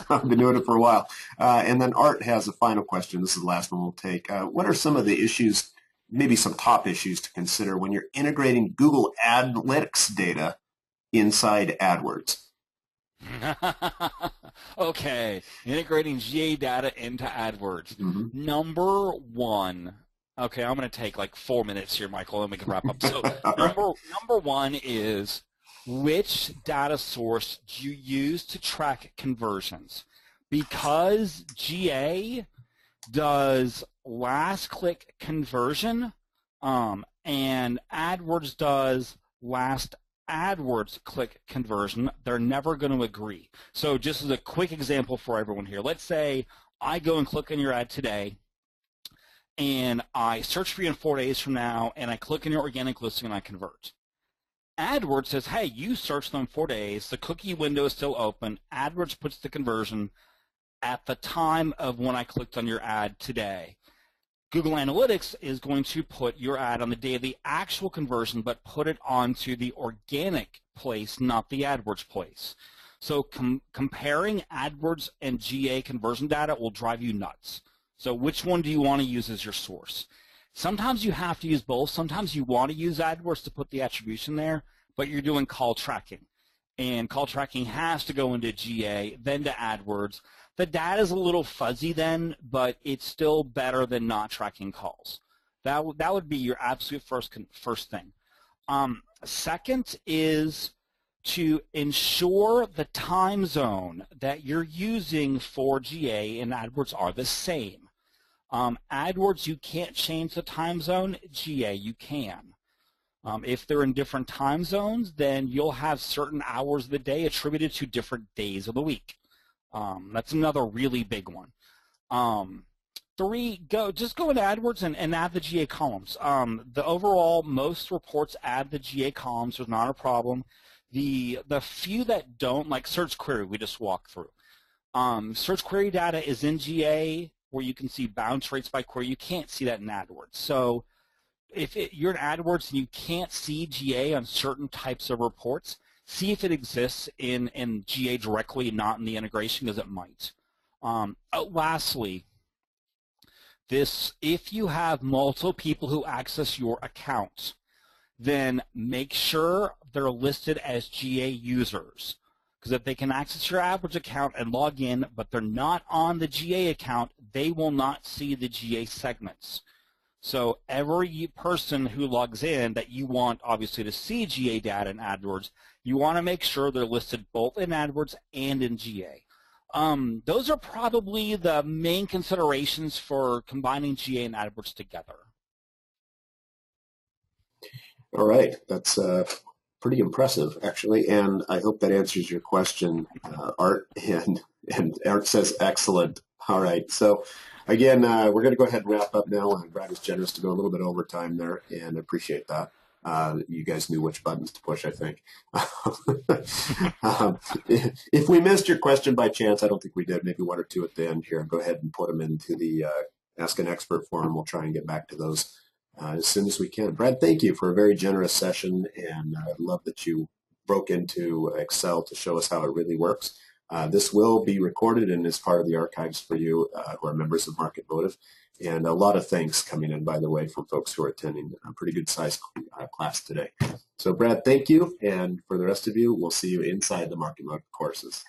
I've been doing it for a while. And then Art has a final question. This is the last one we'll take. What are some of the issues, maybe some top issues to consider when you're integrating Google Analytics data inside AdWords? Okay, integrating GA data into AdWords. Mm-hmm. Number one. Okay, I'm going to take like 4 minutes here, Michael, and we can wrap up. So number one is, which data source do you use to track conversions? Because GA does last click conversion, and AdWords does last AdWords click conversion, they're never going to agree. So just as a quick example for everyone here, let's say I go and click on your ad today, and I search for you in 4 days from now, and I click on your organic listing and I convert. AdWords says, hey, you searched them 4 days, the cookie window is still open, AdWords puts the conversion at the time of when I clicked on your ad today. Google Analytics is going to put your ad on the day of the actual conversion, but put it onto the organic place, not the AdWords place. So comparing AdWords and GA conversion data will drive you nuts. So which one do you want to use as your source? Sometimes you have to use both. Sometimes you want to use AdWords to put the attribution there, but you're doing call tracking. And call tracking has to go into GA, then to AdWords. The data is a little fuzzy then, but it's still better than not tracking calls. That would be your absolute first thing. Second is to ensure the time zone that you're using for GA and AdWords are the same. AdWords, you can't change the time zone. GA, you can. If they're in different time zones, then you'll have certain hours of the day attributed to different days of the week. That's another really big one. Three, just go into AdWords and add the GA columns. The overall, most reports add the GA columns. There's not a problem. The few that don't, like search query, we just walked through. Search query data is in GA. where you can see bounce rates by query. You can't see that in AdWords. So if you're in AdWords and you can't see GA on certain types of reports, see if it exists in GA directly and not in the integration, because it might. Lastly, if you have multiple people who access your account, then make sure they're listed as GA users. Because if they can access your AdWords account and log in, but they're not on the GA account, they will not see the GA segments. So every person who logs in that you want, obviously, to see GA data in AdWords, you want to make sure they're listed both in AdWords and in GA. Those are probably the main considerations for combining GA and AdWords together. All right, that's pretty impressive, actually, and I hope that answers your question, Art. And Art says excellent. All right, so again, we're going to go ahead and wrap up now. And Brad was generous to go a little bit over time there, and I appreciate that. You guys knew which buttons to push, I think. If we missed your question by chance, I don't think we did, maybe one or two at the end here, go ahead and put them into the Ask an Expert forum. We'll try and get back to those as soon as we can. Brad, thank you for a very generous session, and I love that you broke into Excel to show us how it really works. This will be recorded and is part of the archives for you who are members of Market Motive. And a lot of thanks coming in, by the way, from folks who are attending a pretty good sized class today. So Brad, thank you. And for the rest of you, we'll see you inside the Market Motive courses.